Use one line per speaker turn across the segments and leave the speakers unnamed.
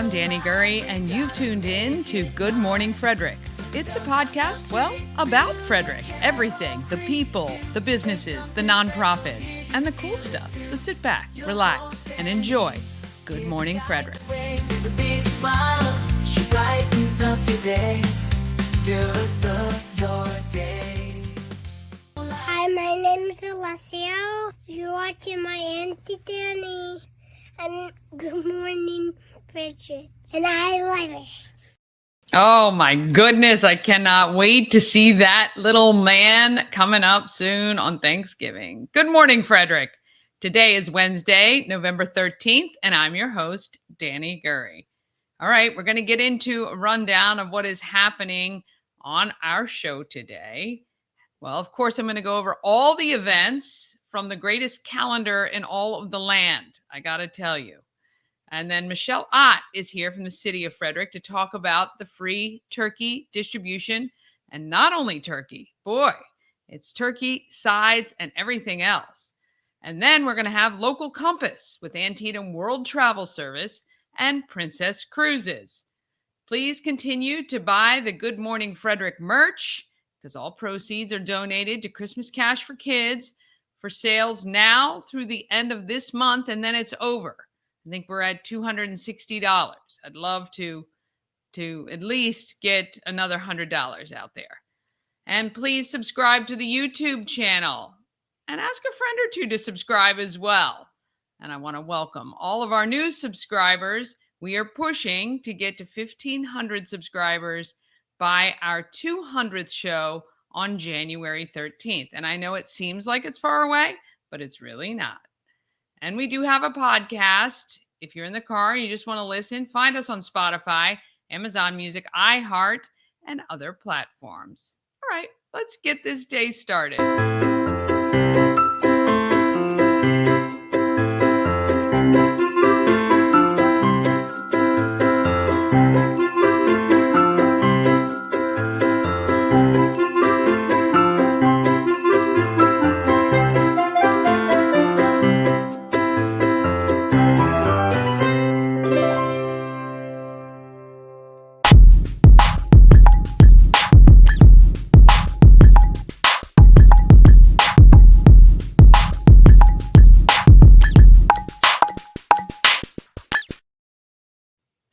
I'm Danny Gurry, and you've tuned in to Good Morning Frederick. It's a podcast, about Frederick. Everything, the people, the businesses, the nonprofits, and the cool stuff. So sit back, relax, and enjoy Good Morning Frederick.
Hi, my name is Alessio. You're watching my Auntie Danny. And Good Morning Frederick. And I love it.
Oh my goodness, I cannot wait to see that little man coming up soon on Thanksgiving. Good morning, Frederick. Today is Wednesday, November 13th, and I'm your host, Danny Gurry. All right, we're going to get into a rundown of what is happening on our show today. Well, of course, I'm going to go over all the events from the greatest calendar in all of the land, I got to tell you. And then Michelle Ott is here from the city of Frederick to talk about the free turkey distribution. And not only turkey, boy, it's turkey, sides, and everything else. And then we're going to have Local Compass with Antietam World Travel Service and Princess Cruises. Please continue to buy the Good Morning Frederick merch because all proceeds are donated to Christmas Cash for Kids for sales now through the end of this month, and then it's over. I think we're at $260. I'd love to at least get another $100 out there. And please subscribe to the YouTube channel and ask a friend or two to subscribe as well. And I want to welcome all of our new subscribers. We are pushing to get to 1,500 subscribers by our 200th show on January 13th. And I know it seems like it's far away, but it's really not. And we do have a podcast. If you're in the car and you just want to listen, find us on Spotify, Amazon Music, iHeart, and other platforms. All right, let's get this day started.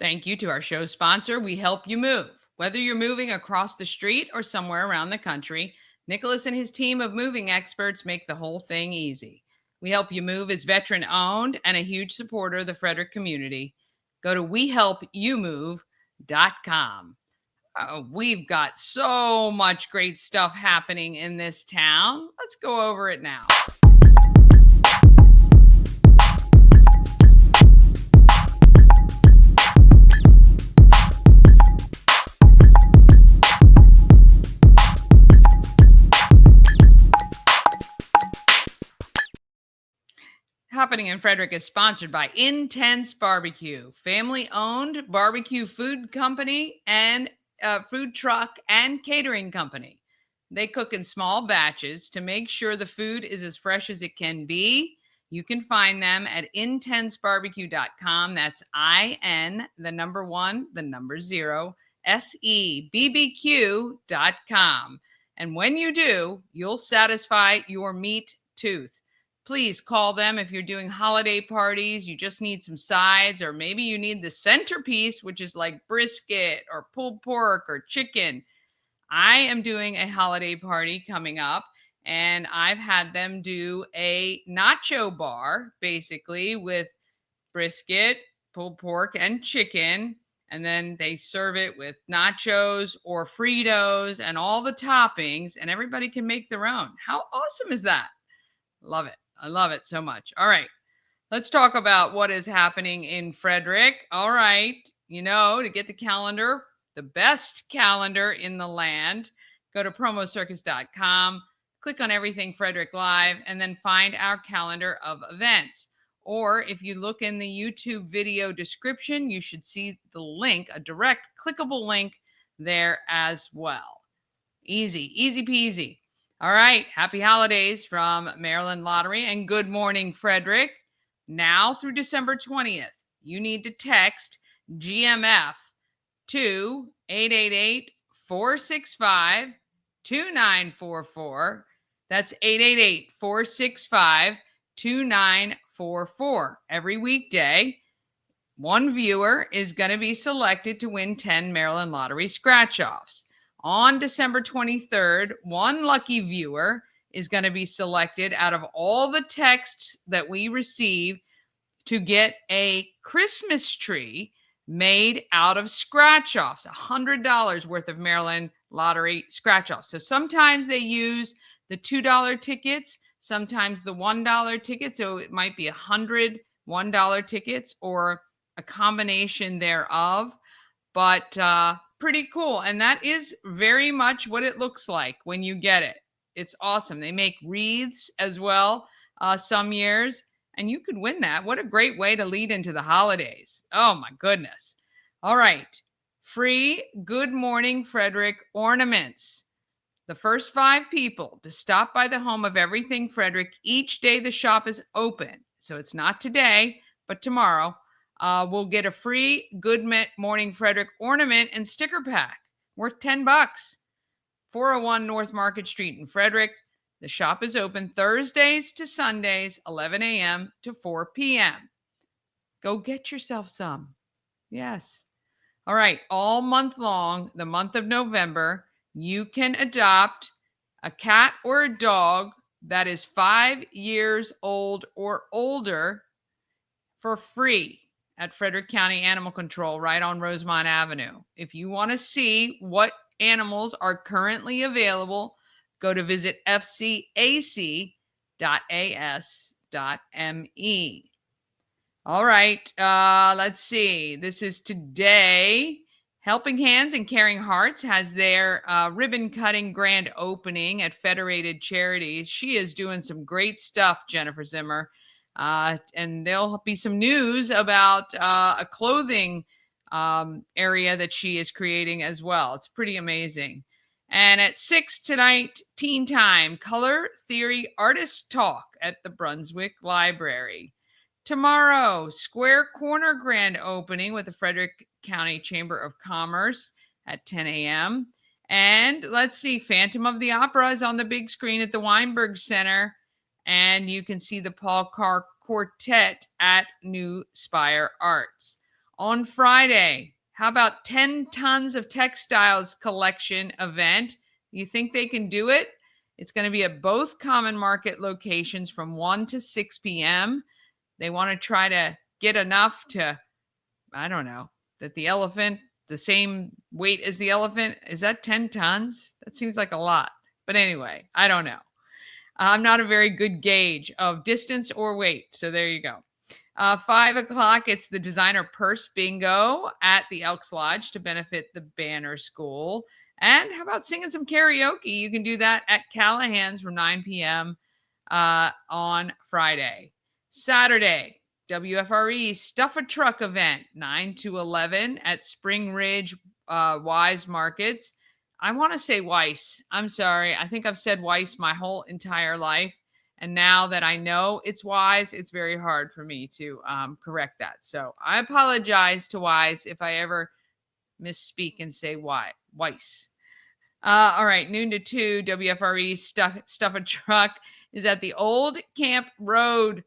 Thank you to our show sponsor, We Help You Move. Whether you're moving across the street or somewhere around the country, Nicholas and his team of moving experts make the whole thing easy. We Help You Move is veteran-owned and a huge supporter of the Frederick community. Go to WeHelpYouMove.com. We've got so much great stuff happening in this town. Let's go over it now. Happening in Frederick is sponsored by Intense Barbecue, family-owned barbecue food company and food truck and catering company. They cook in small batches to make sure the food is as fresh as it can be. You can find them at intensebarbecue.com. That's IN, the number 1, the number 0, SEBBQ.com. And when you do, you'll satisfy your meat tooth. Please call them if you're doing holiday parties, you just need some sides, or maybe you need the centerpiece, which is like brisket or pulled pork or chicken. I am doing a holiday party coming up, and I've had them do a nacho bar, basically, with brisket, pulled pork, and chicken. And then they serve it with nachos or Fritos and all the toppings, and everybody can make their own. How awesome is that? Love it. I love it so much. All right, let's talk about what is happening in Frederick. All right, to get the calendar, the best calendar in the land, go to promocircus.com, click on Everything Frederick Live, and then find our calendar of events. Or if you look in the YouTube video description, you should see the link, a direct clickable link there as well. Easy peasy. All right, happy holidays from Maryland Lottery and Good Morning Frederick. Now through December 20th, you need to text GMF to 888-465-2944. That's 888-465-2944. Every weekday, one viewer is going to be selected to win 10 Maryland Lottery scratch-offs. On December 23rd, one lucky viewer is going to be selected out of all the texts that we receive to get a Christmas tree made out of scratch-offs, $100 worth of Maryland Lottery scratch-offs. So sometimes they use the $2 tickets, sometimes the $1 tickets. So it might be 100 $1 tickets or a combination thereof, but pretty cool. And that is very much what it looks like when you get it. It's awesome. They make wreaths as well some years, and you could win that. What a great way to lead into the holidays. Oh my goodness. All right. Free Good Morning Frederick ornaments. The first 5 people to stop by the Home of Everything Frederick each day the shop is open. So it's not today, but tomorrow. We'll get a free Good Morning Frederick ornament and sticker pack worth $10. 401 North Market Street in Frederick. The shop is open Thursdays to Sundays, 11 a.m. to 4 p.m. Go get yourself some. Yes. All right. All month long, the month of November, you can adopt a cat or a dog that is 5 years old or older for free at Frederick County Animal Control right on Rosemont Avenue. If you want to see what animals are currently available, go to visit fcac.as.me. All right, let's see. This is today. Helping Hands and Caring Hearts has their ribbon cutting grand opening at Federated Charities. She is doing some great stuff, Jennifer Zimmer. And there'll be some news about a clothing area that she is creating as well. It's pretty amazing. And at 6 tonight, Teen Time, Color Theory Artist Talk at the Brunswick Library. Tomorrow, Square Corner grand opening with the Frederick County Chamber of Commerce at 10 a.m. And let's see, Phantom of the Opera is on the big screen at the Weinberg Center. And you can see the Paul Carr Quartet at New Spire Arts. On Friday, how about 10 Tons of Textiles Collection event? You think they can do it? It's going to be at both Common Market locations from 1 to 6 p.m. They want to try to get enough to, I don't know, that the elephant, the same weight as the elephant. Is that 10 tons? That seems like a lot. But anyway, I don't know. I'm not a very good gauge of distance or weight. So there you go. 5 o'clock, it's the designer purse bingo at the Elks Lodge to benefit the Banner School. And how about singing some karaoke? You can do that at Callahan's from 9 p.m. On Friday. Saturday, WFRE Stuff a Truck event, 9 to 11 at Spring Ridge Wise Markets. I want to say Weiss. I'm sorry. I think I've said Weiss my whole entire life. And now that I know it's Wise, it's very hard for me to correct that. So I apologize to Wise if I ever misspeak and say Weiss. All right, noon to 2, WFRE Stuff a Truck is at the Old Camp Road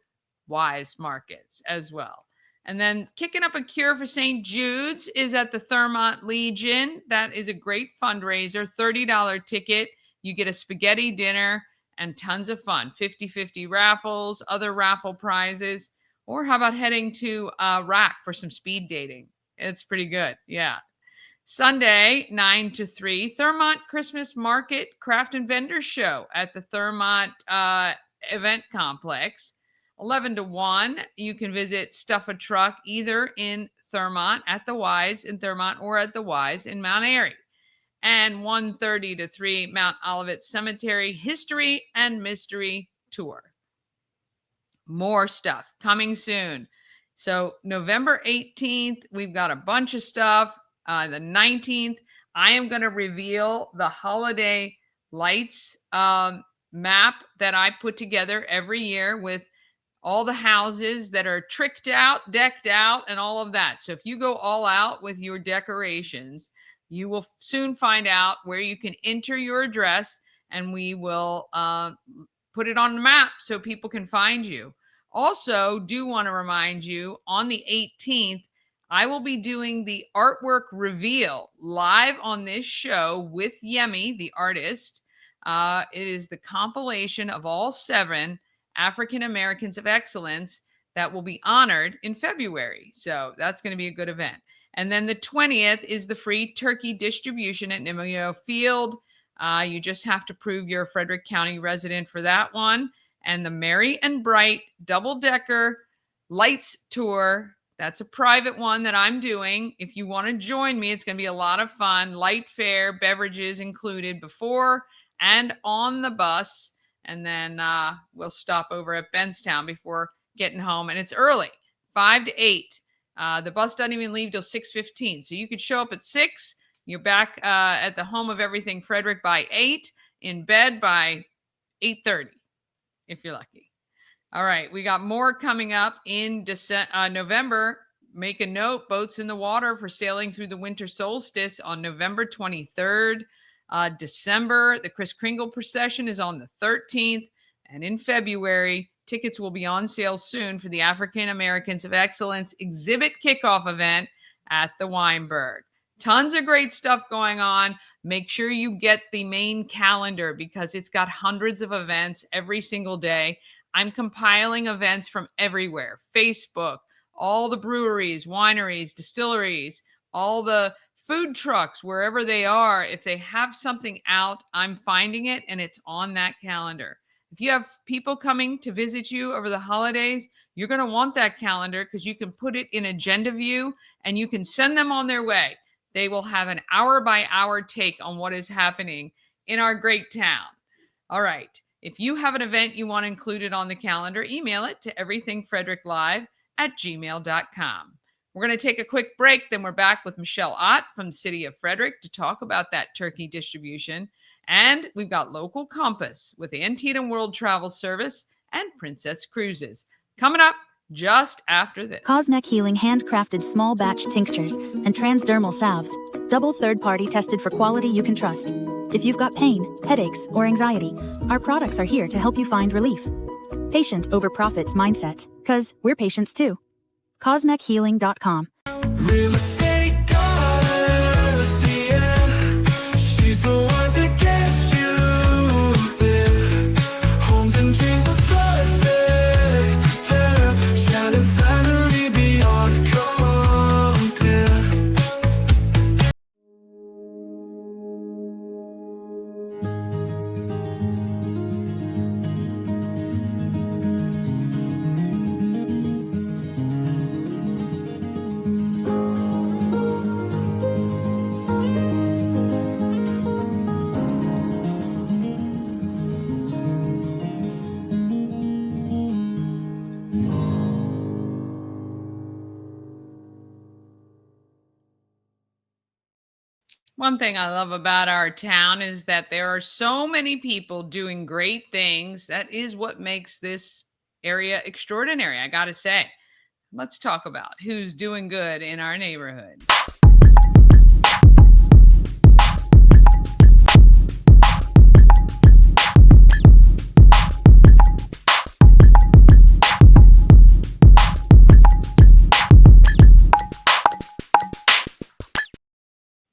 Wise Markets as well. And then Kicking Up a Cure for St. Jude's is at the Thurmont Legion. That is a great fundraiser, $30 ticket. You get a spaghetti dinner and tons of fun, 50-50 raffles, other raffle prizes. Or how about heading to Rack for some speed dating? It's pretty good, yeah. Sunday, 9 to 3, Thurmont Christmas Market Craft and Vendor Show at the Thurmont Event Complex. 11 to 1, you can visit Stuff a Truck either in Thurmont at the Wise in Thurmont or at the Wise in Mount Airy. And 1:30 to 3, Mount Olivet Cemetery History and Mystery Tour. More stuff coming soon. So November 18th, we've got a bunch of stuff. The 19th, I am going to reveal the holiday lights map that I put together every year with all the houses that are tricked out, decked out, and all of that. So if you go all out with your decorations, you will soon find out where you can enter your address, and we will put it on the map so people can find you. Also, do want to remind you on the 18th, I will be doing the artwork reveal live on this show with Yemi, the artist. It is the compilation of all 7 African Americans of Excellence that will be honored in February. So that's going to be a good event. And then the 20th is the free turkey distribution at Nimio Field. You just have to prove you're a Frederick County resident for that one. And the Merry and Bright double-decker lights tour, that's a private one that I'm doing. If you want to join me, it's going to be a lot of fun. Light fare, beverages included before and on the bus. And then we'll stop over at Benstown before getting home. And it's early, 5 to 8. The bus doesn't even leave till 6:15. So you could show up at 6. You're back at the Home of Everything Frederick by 8, in bed by 8:30, if you're lucky. All right, we got more coming up in November. Make a note, boats in the water for sailing through the winter solstice on November 23rd. December, the Kris Kringle procession is on the 13th. And in February, tickets will be on sale soon for the African Americans of Excellence exhibit kickoff event at the Weinberg. Tons of great stuff going on. Make sure you get the main calendar because it's got hundreds of events every single day. I'm compiling events from everywhere. Facebook, all the breweries, wineries, distilleries, all the food trucks, wherever they are. If they have something out, I'm finding it and it's on that calendar. If you have people coming to visit you over the holidays, you're going to want that calendar because you can put it in agenda view and you can send them on their way. They will have an hour-by-hour take on what is happening in our great town. All right. If you have an event you want included on the calendar, email it to everythingfredericklive@gmail.com. We're going to take a quick break. Then we're back with Michelle Ott from the City of Frederick to talk about that turkey distribution. And we've got Local Compass with Antietam World Travel Service and Princess Cruises coming up just after this.
Cosmic Healing handcrafted small batch tinctures and transdermal salves, double third-party tested for quality you can trust. If you've got pain, headaches, or anxiety, our products are here to help you find relief. Patient over profits mindset, 'cause we're patients too. CosmicHealing.com.
Real estate guardian, she's the one to get you there. Homes and dreams are perfect, yeah. Shining finally beyond compare.
One thing I love about our town is that there are so many people doing great things. That is what makes this area extraordinary, I got to say. Let's talk about who's doing good in our neighborhood.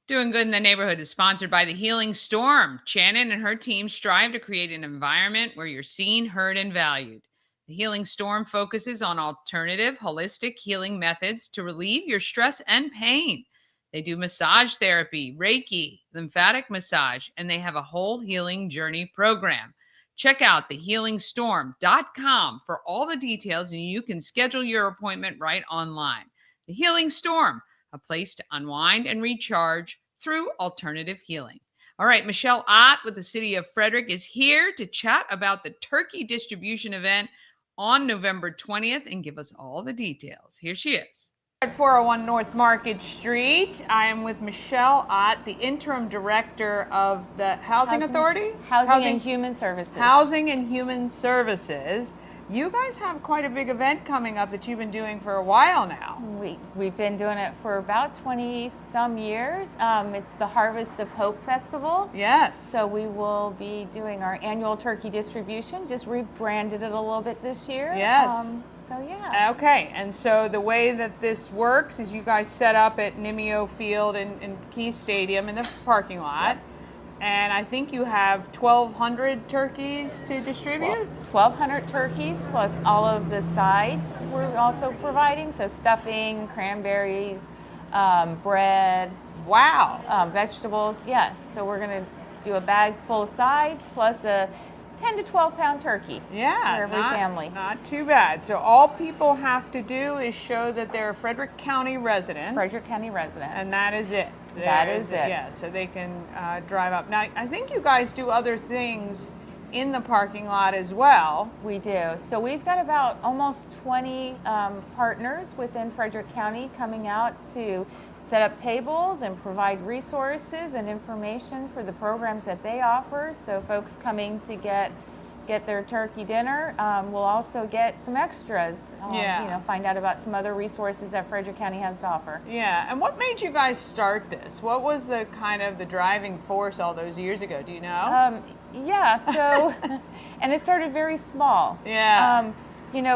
Doing Good in the Neighborhood is sponsored by the Healing Storm. Shannon and her team strive to create an environment where you're seen, heard, and valued. The Healing Storm focuses on alternative, holistic healing methods to relieve your stress and pain. They do massage therapy, Reiki, lymphatic massage, and they have a whole healing journey program. Check out thehealingstorm.com for all the details, and you can schedule your appointment right online. The Healing Storm, a place to unwind and recharge through alternative healing. All right, Michelle Ott with the City of Frederick is here to chat about the turkey distribution event on November 20th and give us all the details. Here she is. At 401 North Market Street, I am with Michelle Ott, the interim director of the Housing Authority?
Housing and Human Services.
Housing and Human Services. You guys have quite a big event coming up that you've been doing for a while now.
We've been doing it for about 20 some years. It's the Harvest of Hope Festival.
Yes.
So we will be doing our annual turkey distribution, just rebranded it a little bit this year.
Yes.
So yeah.
Okay, and so the way that this works is you guys set up at Nimio Field in Key Stadium in the parking lot. Yep. And I think you have 1,200 turkeys to distribute?
1,200 turkeys plus all of the sides we're also providing. So stuffing, cranberries, bread.
Wow.
Vegetables, yes. So we're going to do a bag full of sides plus a 10 to 12 pound turkey for every family.
Not too bad. So all people have to do is show that they're a Frederick County resident.
Frederick County resident.
And that is it.
That is it.
Yeah, so they can drive up. Now, I think you guys do other things in the parking lot as well.
We do. So we've got about almost 20 partners within Frederick County coming out to set up tables and provide resources and information for the programs that they offer. So folks coming to get their turkey dinner will also get some extras. Find out about some other resources that Frederick County has to offer.
Yeah, and what made you guys start this? What was the kind of the driving force all those years ago? Do you know?
So, and it started very small.
Yeah.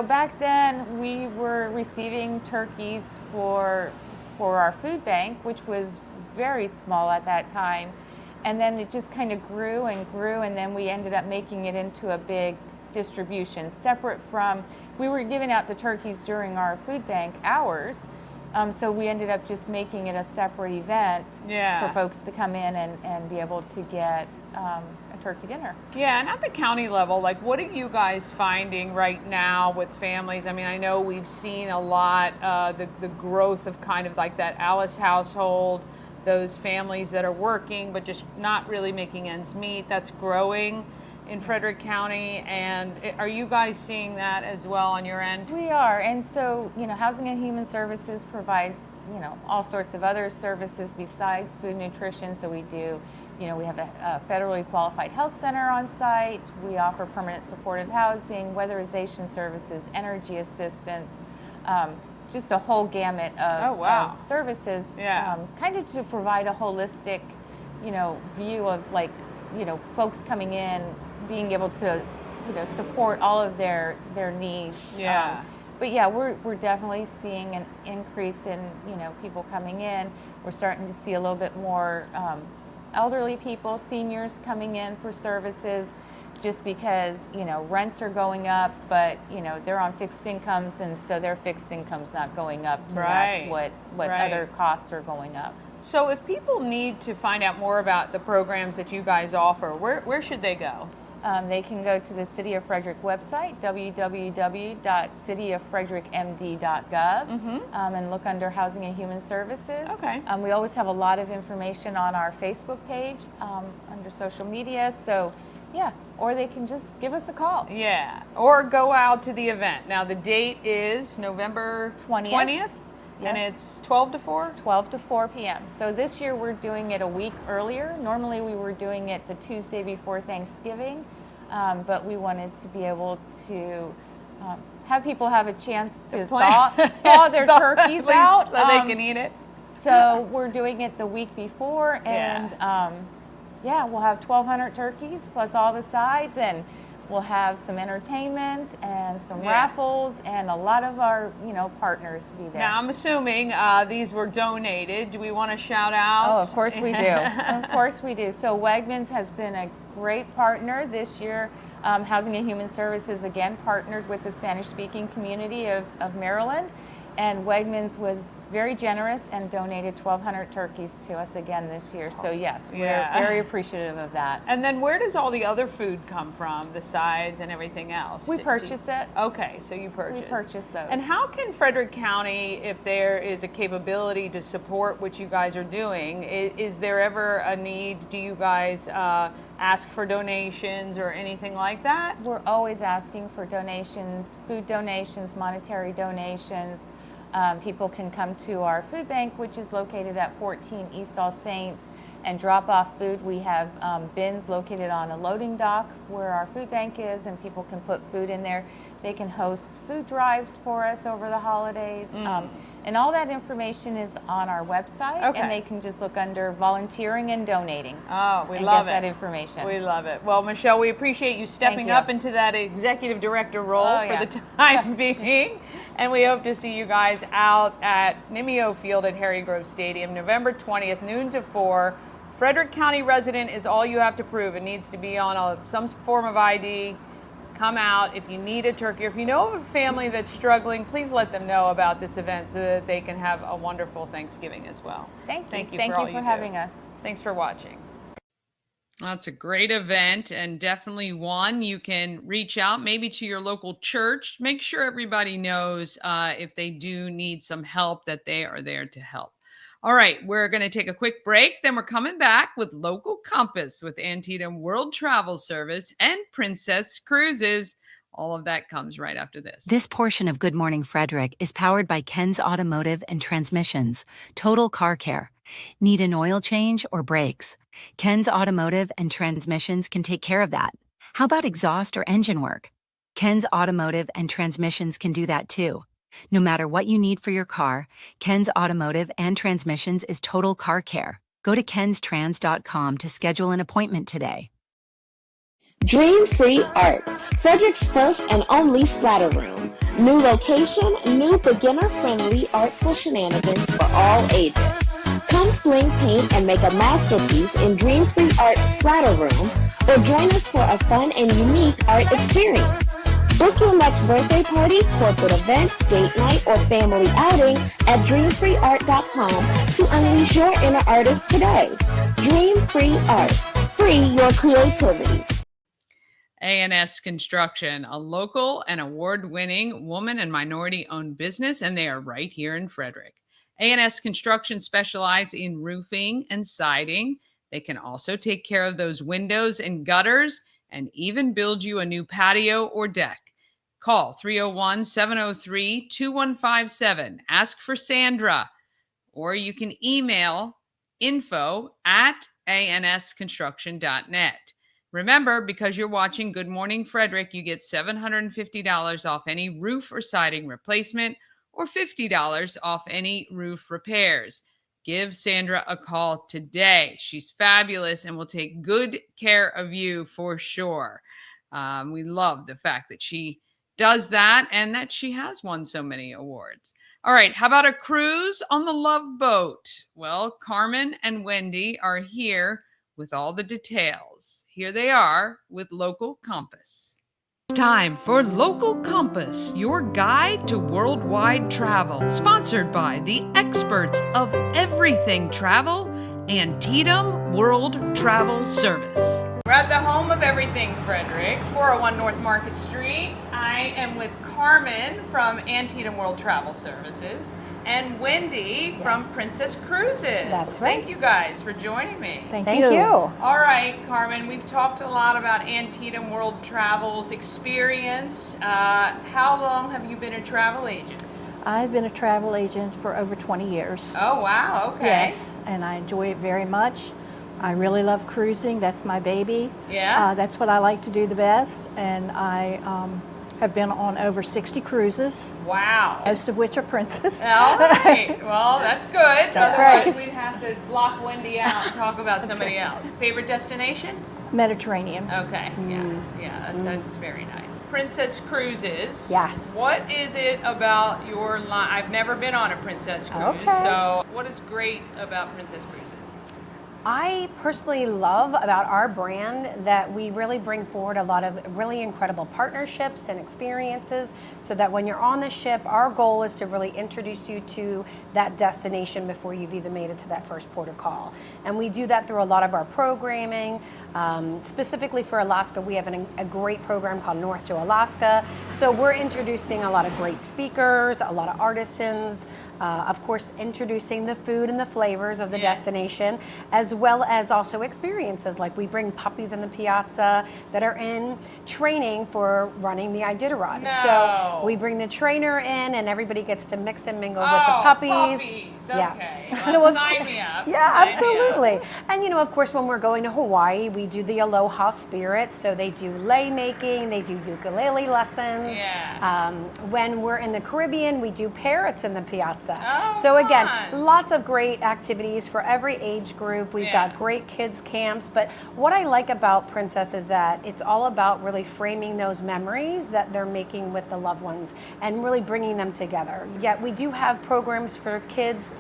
Back then we were receiving turkeys for our food bank, which was very small at that time. And then it just kind of grew, and then we ended up making it into a big distribution, separate from, we were giving out the turkeys during our food bank hours, so we ended up just making it a separate event for folks to come in and be able to get a turkey dinner.
Yeah, and at the county level, like what are you guys finding right now with families? I mean, I know we've seen a lot, the growth of kind of like that Alice household, those families that are working but just not really making ends meet. That's growing in Frederick County. And are you guys seeing that as well on your end?
We are. And so, Housing and Human Services provides, all sorts of other services besides food and nutrition. So we do, we have a federally qualified health center on site. We offer permanent supportive housing, weatherization services, energy assistance, just a whole gamut of services, kind of to provide a holistic, view of folks coming in, being able to, support all of their needs.
Yeah.
But yeah, we're definitely seeing an increase in, people coming in. We're starting to see a little bit more elderly people, seniors coming in for services, just because, rents are going up, but, they're on fixed incomes, and so their fixed income's not going up to match what other costs are going up.
So if people need to find out more about the programs that you guys offer, where should they go?
They can go to the City of Frederick website, www.cityoffrederickmd.gov, and look under Housing and Human Services.
Okay.
We always have a lot of information on our Facebook page, under social media, so yeah, or they can just give us a call.
Yeah, or go out to the event. Now the date is November 20th.
Yes.
And it's 12 to 4?
12 to 4 p.m. So this year we're doing it a week earlier. Normally we were doing it the Tuesday before Thanksgiving, but we wanted to be able to have people have a chance to thaw their turkeys out.
So they can eat it.
So we're doing it the week before, and we'll have 1,200 turkeys plus all the sides, and we'll have some entertainment and some raffles, and a lot of our, partners be there.
Now, I'm assuming these were donated. Do we want to shout out?
Oh, of course we do. Of course we do. So Wegmans has been a great partner this year. Housing and Human Services, again, partnered with the Spanish-speaking community of Maryland. And Wegmans was very generous and donated 1,200 turkeys to us again this year. So yes, we're very appreciative of that.
And then where does all the other food come from, the sides and everything else?
We purchase it.
Okay, so you purchase.
We purchase those.
And how can Frederick County, if there is a capability to support what you guys are doing, is there ever a need? Do you guys ask for donations or anything like that?
We're always asking for donations, food donations, monetary donations. People can come to our food bank, which is located at 14 East All Saints, and drop off food. We have bins located on a loading dock where our food bank is, and people can put food in there. They can host food drives for us over the holidays. And all that information is on our website,
Okay.
and they can just look under volunteering and donating.
Oh, we
and
love
get
it.
that information.
We love it. Well, Michelle, we appreciate you stepping
you.
up into that executive director role
Oh,
for
yeah.
the time being. And we hope to see you guys out at Nimio Field at Harry Grove Stadium, November 20th, noon to 4. Frederick County resident is all you have to prove. It needs to be on some form of ID. Come out. If you need a turkey, or if you know of a family that's struggling, please let them know about this event so that they can have a wonderful Thanksgiving as well.
Thank you.
Thank you
Thank
for
you
all
for
you
having
do.
us.
Thanks for watching. That's a great event, and definitely one you can reach out maybe to your local church. Make sure everybody knows if they do need some help, that they are there to help. All right, we're going to take a quick break. Then we're coming back with Local Compass with Antietam World Travel Service and Princess Cruises. All of that comes right after this.
This portion of Good Morning Frederick is powered by Ken's Automotive and Transmissions, Total Car Care. Need an oil change or brakes? Ken's Automotive and Transmissions can take care of that. How about exhaust or engine work? Ken's Automotive and Transmissions can do that too. No matter what you need for your car, Ken's Automotive and Transmissions is Total Car Care. Go to kenstrans.com to schedule an appointment today.
Dream Free Art, Frederick's first and only splatter room. New location, new beginner-friendly artful shenanigans for all ages. Come fling paint and make a masterpiece in Dream Free Art's splatter room, or join us for a fun and unique art experience. Book your next birthday party, corporate event, date night, or family outing at dreamfreeart.com to unleash your inner artist today. Dream Free Art. Free your creativity.
A&S Construction, a local and award-winning woman and minority-owned business, and they are right here in Frederick. A&S Construction specializes in roofing and siding. They can also take care of those windows and gutters and even build you a new patio or deck. Call 301-703-2157. Ask for Sandra, or you can email info@ansconstruction.net. Remember, because you're watching Good Morning Frederick, you get $750 off any roof or siding replacement, or $50 off any roof repairs. Give Sandra a call today. She's fabulous and will take good care of you for sure. We love the fact that she does that and that she has won so many awards. All right, how about a cruise on the Love Boat? Well, Carmen and Wendy are here with all the details. Here they are with Local Compass. Time for Local Compass, your guide to worldwide travel, sponsored by the experts of everything travel, Antietam World Travel Service. We're at the Home of Everything Frederick, 401 North Market Street. I am with Carmen from Antietam World Travel Services and Wendy from Princess Cruises.
That's right.
Thank you guys for joining me.
Thank you.
All right, Carmen, we've talked a lot about Antietam World Travel's experience. How long have you been a travel agent?
I've been a travel agent for over 20 years.
Oh, wow, okay.
Yes, and I enjoy it very much. I really love cruising. That's my baby.
Yeah?
That's what I like to do the best. And I have been on over 60 cruises,
Wow.
most of which are Princess.
All right. Well, that's good.
That's
Otherwise,
right.
we'd have to block Wendy out and talk about somebody else. Favorite destination?
Mediterranean.
Okay. Yeah. That's very nice. Princess Cruises.
Yes.
What is it about your line? I've never been on a Princess Cruise.
Okay.
So, what is great about Princess Cruises?
I personally love about our brand that we really bring forward a lot of really incredible partnerships and experiences so that when you're on the ship, our goal is to really introduce you to that destination before you've even made it to that first port of call. And we do that through a lot of our programming. Specifically for Alaska, we have a great program called North to Alaska. So we're introducing a lot of great speakers, a lot of artisans, Of course, introducing the food and the flavors of the destination, as well as also experiences. Like we bring puppies in the piazza that are in training for running the Iditarod.
No.
So we bring the trainer in, and everybody gets to mix and mingle with the puppies.
Okay.
So
sign me up.
Yeah,
Sign me
absolutely.
up.
And of course, when we're going to Hawaii, we do the Aloha Spirit. So they do lei making, they do ukulele lessons.
Yeah.
When we're in the Caribbean, we do parrots in the piazza.
Oh,
so again,
fun.
lots of great activities for every age group. We've got great kids camps. But what I like about Princess is that it's all about really framing those memories that they're making with the loved ones and really bringing them together. Yet we do have programs for kids,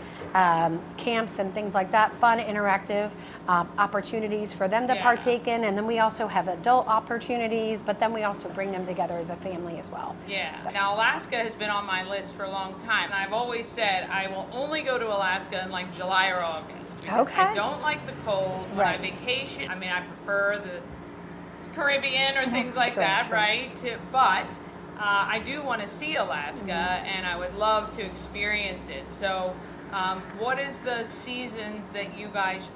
camps and things like that, fun, interactive opportunities for them to partake in. And then we also have adult opportunities, but then we also bring them together as a family as well.
Yeah.
So.
Now, Alaska has been on my list for a long time. And I've always said I will only go to Alaska in like July or August. Because I don't like the cold. When I vacation, I mean, I prefer the Caribbean or things like that, right? But I do want to see Alaska, and I would love to experience it. So what is the seasons that you guys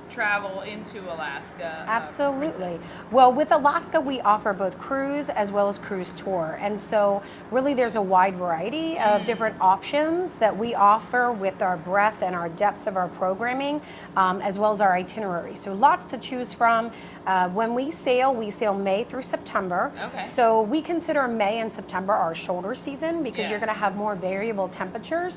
travel into Alaska?
Absolutely. Well, with Alaska, we offer both cruise as well as cruise tour. And so really there's a wide variety of different options that we offer with our breadth and our depth of our programming, as well as our itinerary. So lots to choose from. When we sail May through September.
Okay.
So we consider May and September our shoulder season because you're going to have more variable temperatures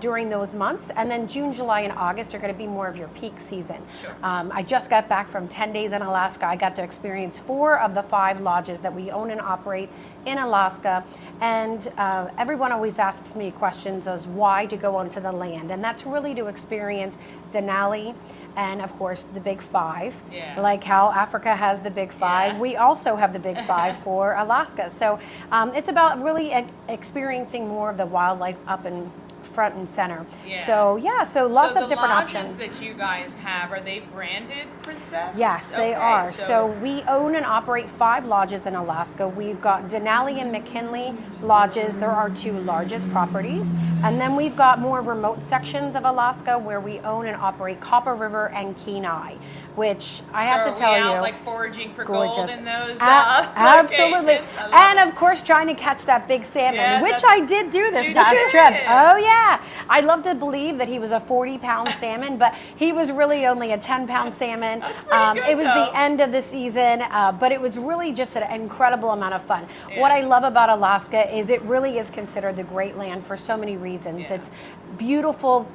during those months. And then June, July, and August are going to be more of your peak season.
Sure.
I just got back from 10 days in Alaska. I got to experience 4 of the 5 lodges that we own and operate in Alaska. And everyone always asks me questions as why to go onto the land. And that's really to experience Denali and, of course, the Big 5.
Yeah.
Like how Africa has the Big 5. We also have the Big 5 for Alaska. So it's about really experiencing more of the wildlife up and front and center. So lots of different options.
The lodges that you guys have, are they branded Princess?
Yes, they are. So we own and operate 5 lodges in Alaska. We've got Denali and McKinley lodges. They're our 2 largest properties. And then we've got more remote sections of Alaska where we own and operate Copper River and Kenai, which I have to tell you,
out like foraging for gold in those
absolutely. And of course trying to catch that big salmon, which I did do this past trip. Oh yeah. I love to believe that he was a 40-pound salmon, but he was really only a 10-pound salmon.
That's pretty good,
it was the end of the season, but it was really just an incredible amount of fun. What I love about Alaska is it really is considered the great land for so many reasons. It's beautiful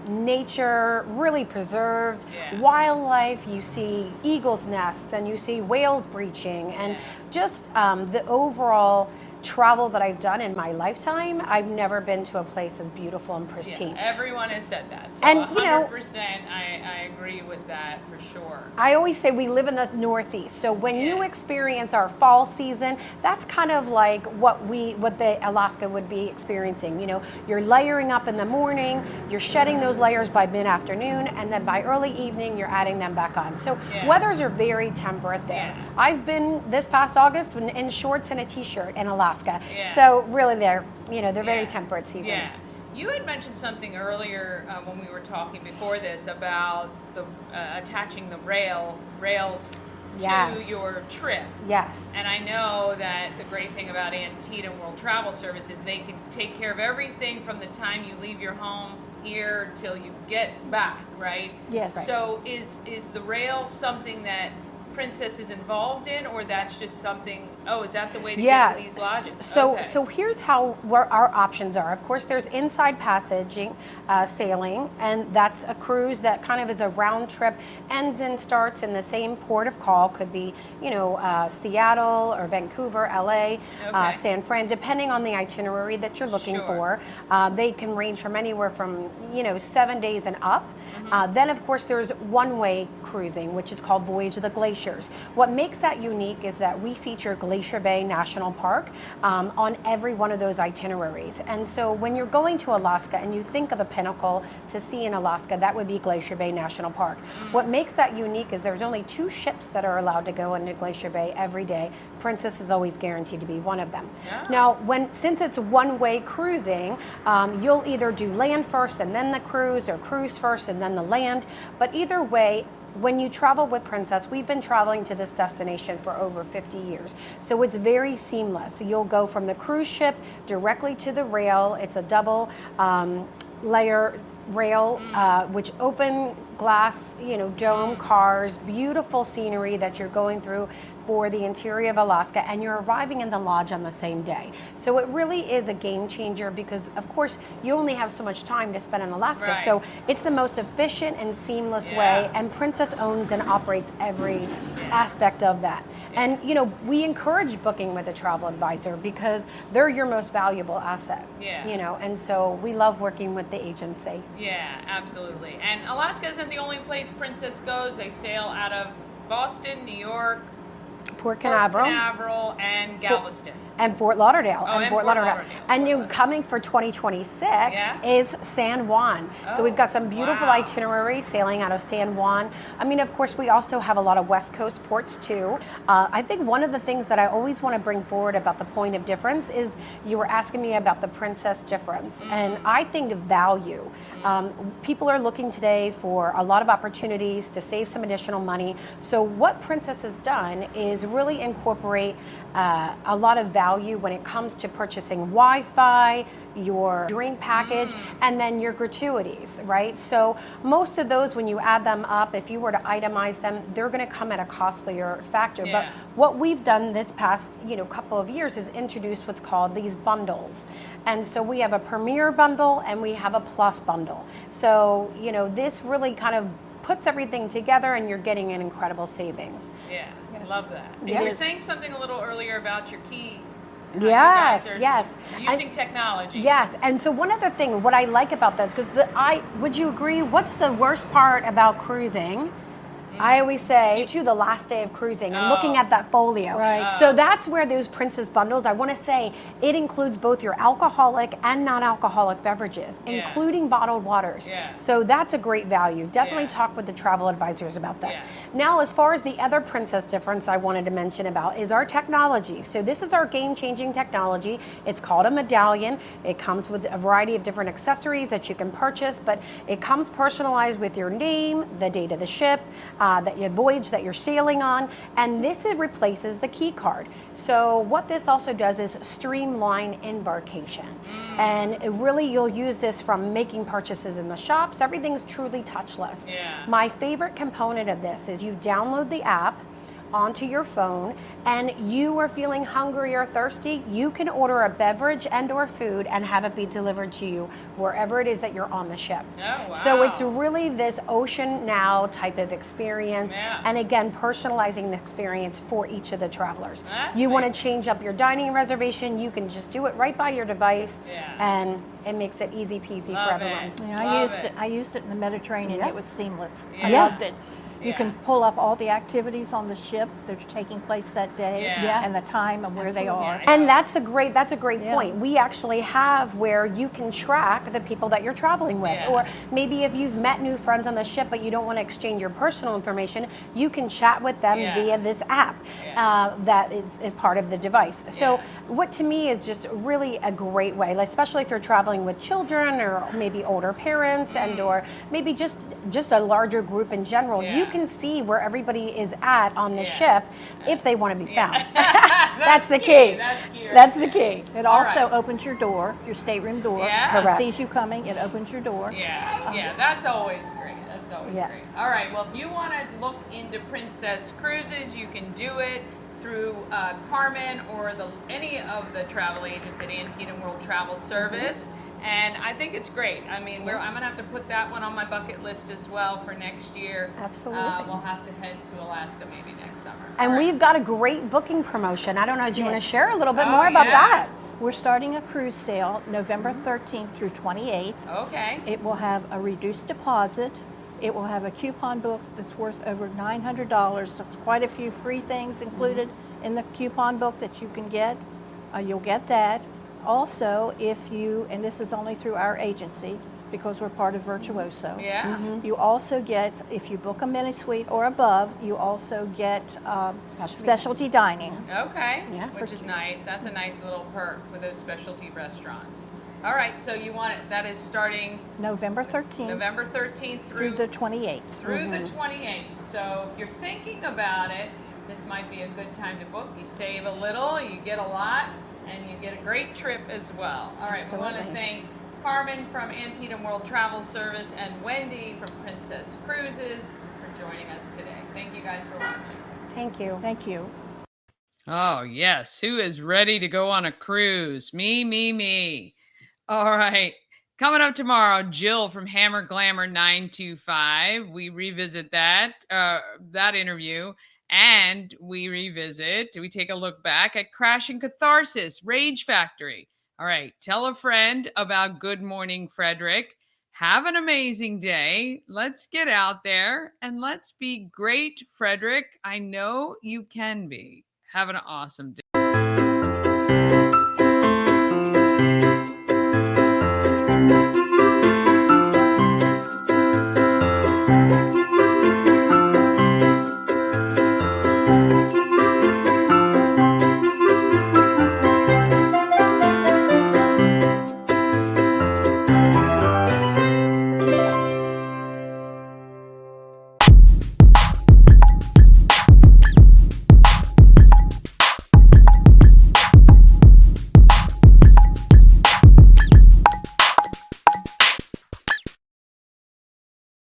nature, really preserved, wildlife. You see eagles' nests and you see whales breaching, and just the overall travel that I've done in my lifetime, I've never been to a place as beautiful and pristine.
Yeah, everyone has said that. So
and
100%, I agree with that for sure.
I always say we live in the Northeast, so when you experience our fall season, that's kind of like what the Alaska would be experiencing. You know, you're layering up in the morning, you're shedding those layers by mid-afternoon, and then by early evening, you're adding them back on. So weathers are very temperate there. I've been this past August in shorts and a t-shirt in Alaska. So really they're very temperate seasons.
Yeah. You had mentioned something earlier when we were talking before this about the attaching the rails to your trip.
Yes.
And I know that the great thing about Antietam World Travel Service is they can take care of everything from the time you leave your home here till you get back, right?
Yes. Right.
So is the rail something that Princess is involved in, or that's just something, is that the way to get to these lodges?
So here's where our options are. Of course, there's inside passaging, sailing, and that's a cruise that kind of is a round trip, ends and starts in the same port of call. Could be, Seattle or Vancouver, LA, San Fran, depending on the itinerary that you're looking for. They can range from anywhere from, 7 days and up. Then, of course, there's one-way cruising, which is called Voyage of the Glaciers. What makes that unique is that we feature glacier Glacier Bay National Park on every one of those itineraries. And so when you're going to Alaska and you think of a pinnacle to see in Alaska, that would be Glacier Bay National Park. What makes that unique is there's only 2 ships that are allowed to go into Glacier Bay every day. Princess is always guaranteed to be one of them. Now, since it's one-way cruising, you'll either do land first and then the cruise, or cruise first and then the land. But either way, when you travel with Princess, we've been traveling to this destination for over 50 years. So it's very seamless. You'll go from the cruise ship directly to the rail. It's a double layer rail, which open glass, dome cars, beautiful scenery that you're going through for the interior of Alaska, and you're arriving in the lodge on the same day. So it really is a game changer because, of course, you only have so much time to spend in Alaska.
Right.
So it's the most efficient and seamless way, and Princess owns and operates every aspect of that. And we encourage booking with a travel advisor because they're your most valuable asset. And so we love working with the agency.
Yeah, absolutely. And Alaska isn't the only place Princess goes. They sail out of Boston, New York,
Port Canaveral,
and Galveston.
And Fort Lauderdale.
And Fort Lauderdale.
And coming for 2026 is San Juan. So we've got some beautiful itineraries sailing out of San Juan. I mean, of course, we also have a lot of West Coast ports too. I think one of the things that I always want to bring forward about the point of difference is you were asking me about the Princess difference. And I think of value. People are looking today for a lot of opportunities to save some additional money. So what Princess has done is really incorporate a lot of value when it comes to purchasing Wi-Fi, your drink package, and then your gratuities, right? So most of those, when you add them up, if you were to itemize them, they're going to come at a costlier factor. But what we've done this past couple of years is introduce what's called these bundles. And so we have a Premier bundle and we have a Plus bundle. So this really kind of puts everything together and you're getting an incredible savings.
Yeah, love that. And you were saying something a little earlier about your key.
Yes.
Using technology.
Yes, and so one other thing, what I like about that, because would you agree, what's the worst part about cruising? I always say to the last day of cruising and looking at that folio.
Right.
So that's where those Princess bundles, I want to say, it includes both your alcoholic and non-alcoholic beverages, including bottled waters. So that's a great value. Definitely talk with the travel advisors about this. Now, as far as the other Princess difference I wanted to mention about is our technology. So this is our game-changing technology. It's called a medallion. It comes with a variety of different accessories that you can purchase, but it comes personalized with your name, the date of the ship, that your voyage that you're sailing on, and this replaces the key card. So what this also does is streamline embarkation. And really you'll use this from making purchases in the shops. Everything's truly touchless. My favorite component of this is you download the app onto your phone and you are feeling hungry or thirsty, you can order a beverage and or food and have it be delivered to you wherever it is that you're on the ship. So it's really this ocean now type of experience, and again, personalizing the experience for each of the travelers. You want to change up your dining reservation, you can just do it right by your device, and it makes it easy peasy for everyone.
I used it in the Mediterranean. It was seamless. I
Yeah.
loved it. You can pull up all the activities on the ship that are taking place that day and the time and where they are.
And that's a great point. We actually have where you can track the people that you're traveling with. Or maybe if you've met new friends on the ship but you don't want to exchange your personal information, you can chat with them via this app that is part of the device. So what to me is just really a great way, especially if you're traveling with children or maybe older parents and or maybe just a larger group in general. You can see where everybody is at on the ship if they want to be found. That's the key. That's the key.
It also opens your door, your stateroom door.
Correct.
It sees you coming, it opens your door.
That's always great. Great. All right, well, if you want to look into Princess Cruises, you can do it through Carmen or any of the travel agents at Antietam World Travel Service. And I think it's great. I mean, I'm going to have to put that one on my bucket list as well for next year.
Absolutely.
We'll have to head to Alaska maybe next summer.
And we've got a great booking promotion. I don't know, do you want to share a little bit more about that?
We're starting a cruise sale November 13th through 28th.
Okay.
It will have a reduced deposit. It will have a coupon book that's worth over $900. So quite a few free things included in the coupon book that you can get. You'll get that. Also, if you, and this is only through our agency because we're part of Virtuoso.
Yeah.
You also get, if you book a mini suite or above, you also get specialty dining.
Okay.
Yeah.
Which is nice. That's a nice little perk for those specialty restaurants. All right. So you want it, that is starting
November 13th.
November 13th
through the 28th.
Through the 28th. So if you're thinking about it, this might be a good time to book. You save a little, you get a lot, and you get a great trip as well. All right.
Absolutely.
We want to thank Carmen from Antietam World Travel Service and Wendy from Princess Cruises for joining us today. Thank you guys for watching.
Thank you.
Thank you.
Oh, yes. Who is ready to go on a cruise? Me. All right. Coming up tomorrow, Jill from Hammer Glamour 925. We revisit that interview, and we take a look back at Crash and Catharsis, Rage Factory. All right. Tell a friend about Good Morning Frederick. Have an amazing day. Let's get out there and let's be great, Frederick. I know you can be. Have an awesome day.